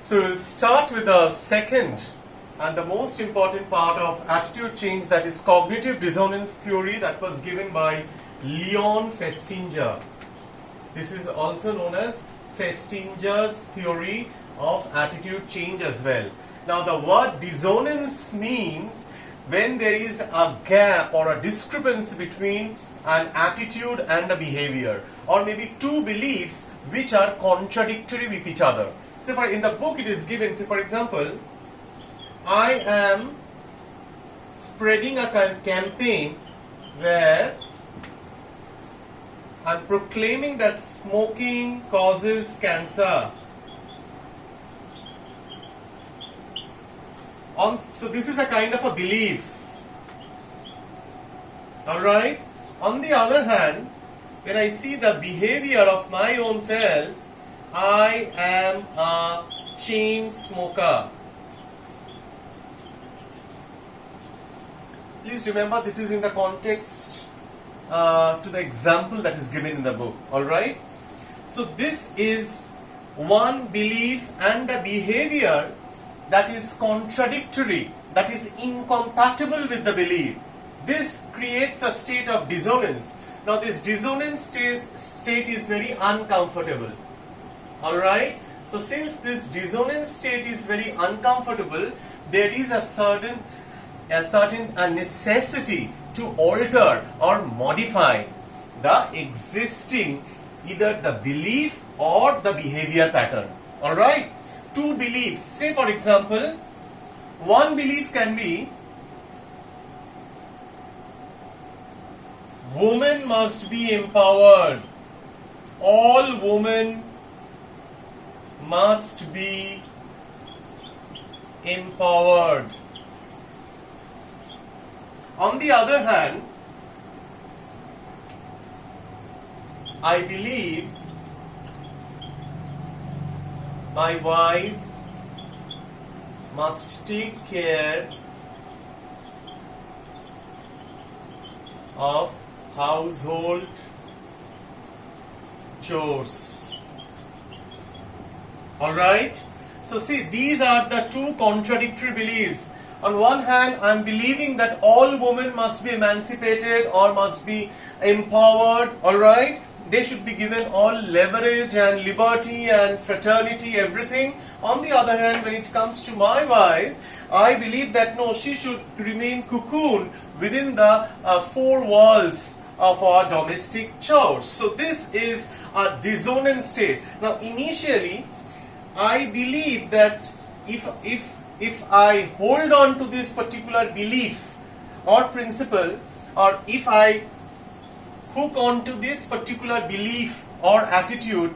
So we'll start with the second and the most important part of attitude change, that is cognitive dissonance theory, that was given by Leon Festinger. This is also known as Festinger's theory of attitude change as well. Now the word dissonance means when there is a gap or a discrepancy between an attitude and a behavior, or maybe two beliefs which are contradictory with each other. So in the book it is given, say for example, I am spreading a campaign where I am proclaiming that smoking causes cancer. So this is a kind of a belief. Alright? On the other hand, when I see the behavior of my own self, I am a chain smoker. Please remember, this is in the context to the example that is given in the book. Alright? So this is one belief and a behavior that is contradictory, that is incompatible with the belief. This creates a state of dissonance. Now this dissonance state is very uncomfortable. Alright? So since this dissonance state is very uncomfortable, there is a certain necessity to alter or modify the existing either the belief or the behavior pattern. Alright? Two beliefs. Say for example, one belief can be women must be empowered. All women must be empowered. On the other hand, I believe my wife must take care of household chores. Alright? So see, these are the two contradictory beliefs. On one hand, I am believing that all women must be emancipated or must be empowered. Alright? They should be given all leverage and liberty and fraternity, everything. On the other hand, when it comes to my wife, I believe that no, she should remain cocooned within the four walls of our domestic chores. So this is a dissonant state. Now initially, I believe that if I hold on to this particular belief or principle, or if I hook onto this particular belief or attitude,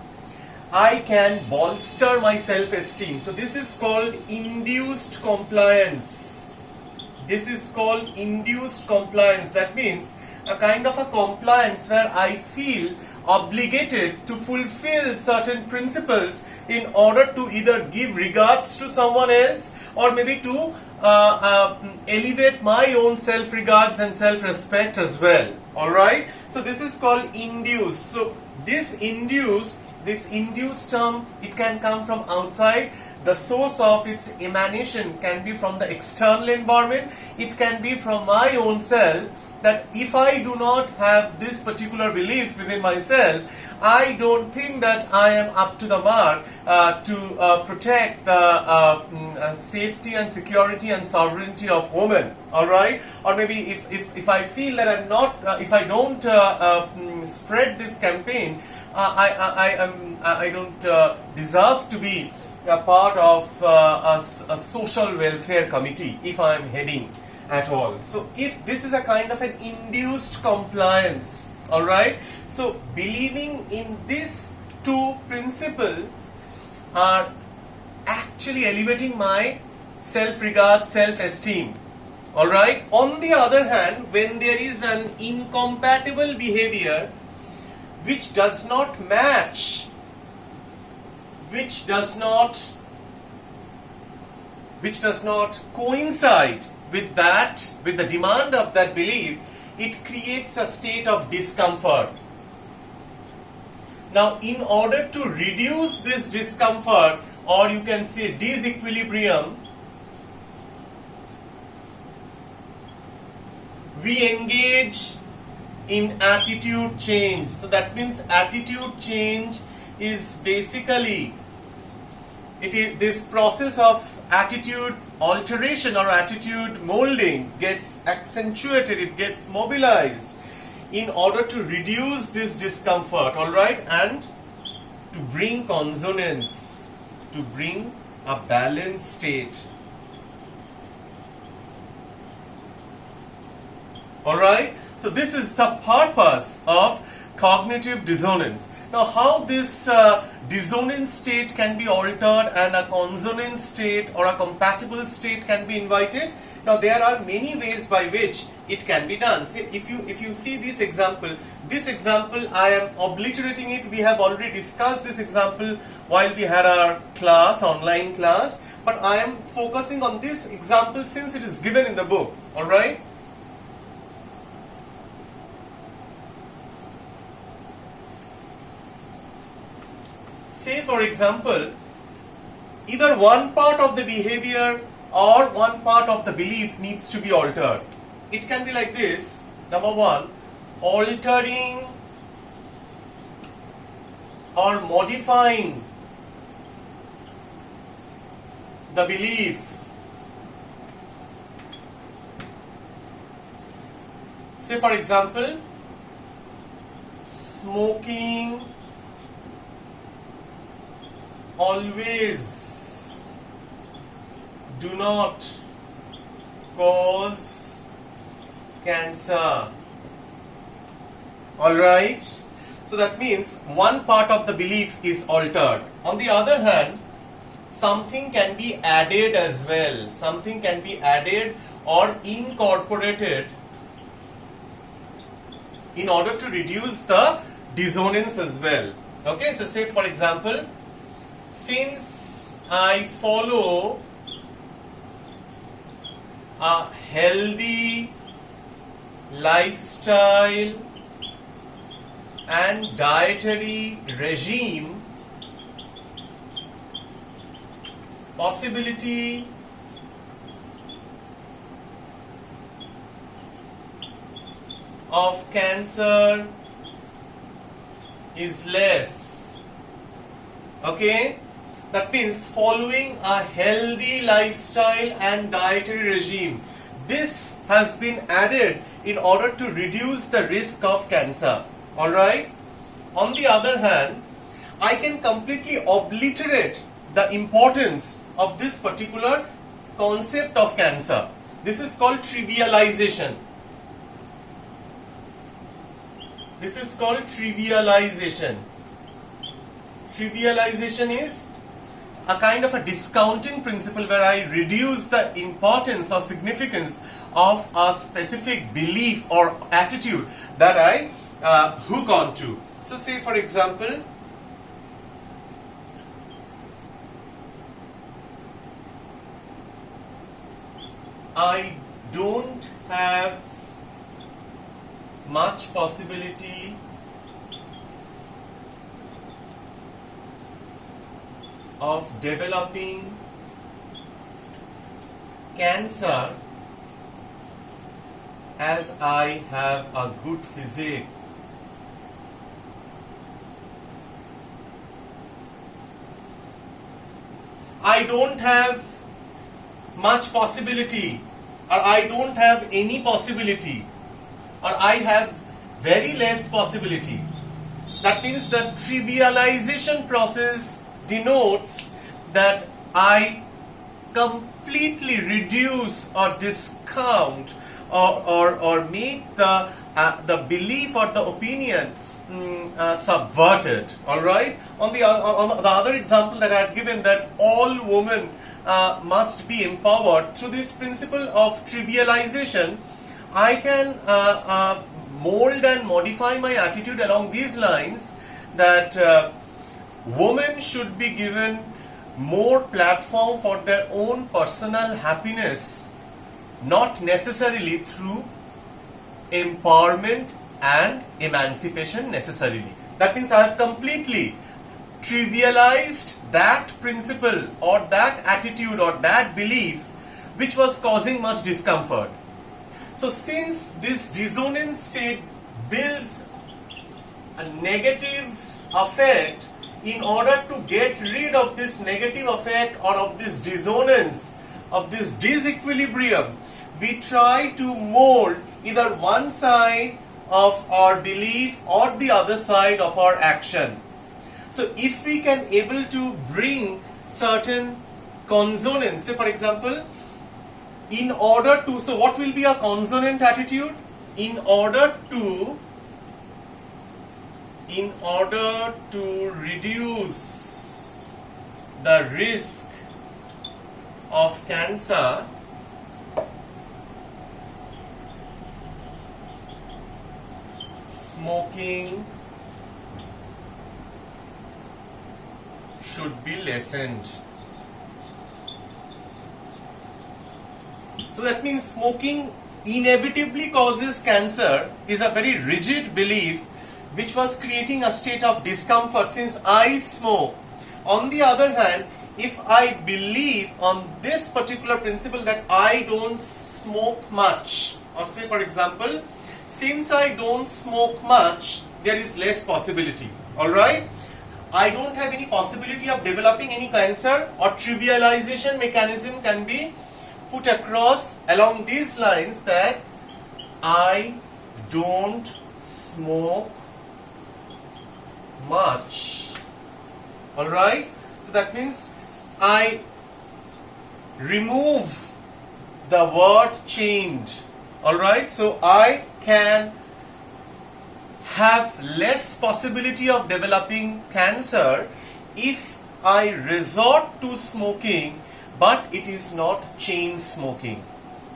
I can bolster my self-esteem. So this is called induced compliance. This is called induced compliance. That means a kind of a compliance where I feel obligated to fulfill certain principles in order to either give regards to someone else or maybe to elevate my own self-regards and self-respect as well. Alright? So this is called induced. So this induced term, it can come from outside. The source of its emanation can be from the external environment. It can be from my own self, that if I do not have this particular belief within myself, I don't think that I am up to the mark to protect the safety and security and sovereignty of women. Alright? Or maybe if I feel that I'm not, if I don't spread this campaign, I don't deserve to be a part of a social welfare committee if I am heading at all. So if this is a kind of an induced compliance, alright, so believing in these two principles are actually elevating my self-regard, self-esteem. Alright, on the other hand, when there is an incompatible behavior which does not match, which does not coincide with the demand of that belief, it creates a state of discomfort. Now, in order to reduce this discomfort or you can say disequilibrium, we engage in attitude change. So that means attitude change is basically, it is this process of attitude alteration or attitude molding gets accentuated, it gets mobilized in order to reduce this discomfort, all right, and to bring consonance, to bring a balanced state. All right, so this is the purpose of cognitive dissonance. Now, how this dissonant state can be altered and a consonant state or a compatible state can be invited? Now, there are many ways by which it can be done. See, if you see this example I am obliterating it. We have already discussed this example while we had our class, online class, but I am focusing on this example since it is given in the book. All right. Say for example, either one part of the behavior or one part of the belief needs to be altered. It can be like this. Number one, altering or modifying the belief. Say for example, smoking always do not cause cancer. All right, so that means one part of the belief is altered. On the other hand, something can be added as well. Something can be added or incorporated in order to reduce the dissonance as well. Okay, so say for example, since I follow a healthy lifestyle and dietary regime, possibility of cancer is less. Okay, that means following a healthy lifestyle and dietary regime, this has been added in order to reduce the risk of cancer. All right. On the other hand, I can completely obliterate the importance of this particular concept of cancer. This is called trivialization. This is called trivialization. Trivialization is a kind of a discounting principle where I reduce the importance or significance of a specific belief or attitude that I hook on to. So say for example, I don't have much possibility of developing cancer as I have a good physique. I don't have much possibility, or I don't have any possibility, or I have very less possibility. That means the trivialization process denotes that I completely reduce or discount or make the belief or the opinion subverted. All right. On the other example that I had given, that all women must be empowered, through this principle of trivialization, I can mold and modify my attitude along these lines, that women should be given more platform for their own personal happiness, not necessarily through empowerment and emancipation necessarily. That means I have completely trivialized that principle or that attitude or that belief which was causing much discomfort. So since this dissonant state builds a negative effect, in order to get rid of this negative effect or of this dissonance, of this disequilibrium, we try to mold either one side of our belief or the other side of our action. So if we can able to bring certain consonance, say for example, in order to, so what will be a consonant attitude? In order to reduce the risk of cancer, smoking should be lessened. So that means smoking inevitably causes cancer is a very rigid belief which was creating a state of discomfort since I smoke. On the other hand, if I believe on this particular principle that I don't smoke much, or say for example, since I don't smoke much, there is less possibility, alright? I don't have any possibility of developing any cancer, or trivialization mechanism can be put across along these lines that I don't smoke much, alright? So that means I remove the word chained, alright? So I can have less possibility of developing cancer if I resort to smoking, but it is not chain smoking.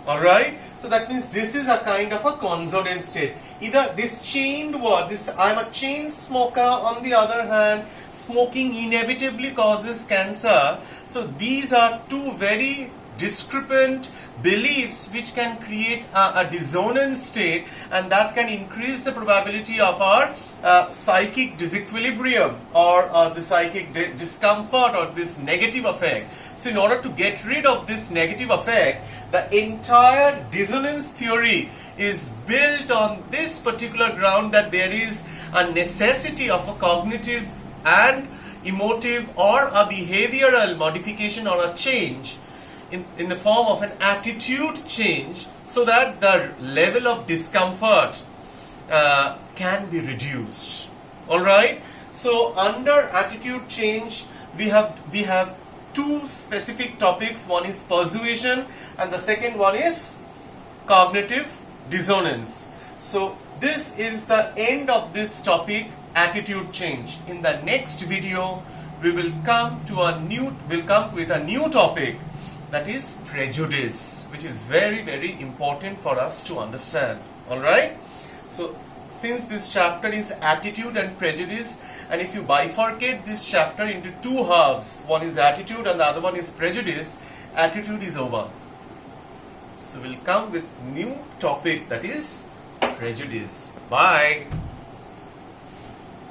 Alright? So that means this is a kind of a consonant state. Either this chained word, this I am a chain smoker, on the other hand, smoking inevitably causes cancer. So these are two very discrepant beliefs which can create a dissonant state, and that can increase the probability of our psychic disequilibrium or the psychic discomfort or this negative effect. So in order to get rid of this negative effect, the entire dissonance theory is built on this particular ground, that there is a necessity of a cognitive and emotive or a behavioral modification or a change in the form of an attitude change, so that the level of discomfort can be reduced. Alright? So under attitude change, we have two specific topics. One is persuasion and the second one is cognitive dissonance. So this is the end of this topic, attitude change. In the next video, we will come with a new topic, that is prejudice, which is very, very important for us to understand. Alright? So since this chapter is attitude and prejudice, and if you bifurcate this chapter into two halves, one is attitude and the other one is prejudice, attitude is over. So we'll come with new topic, that is prejudice. Bye.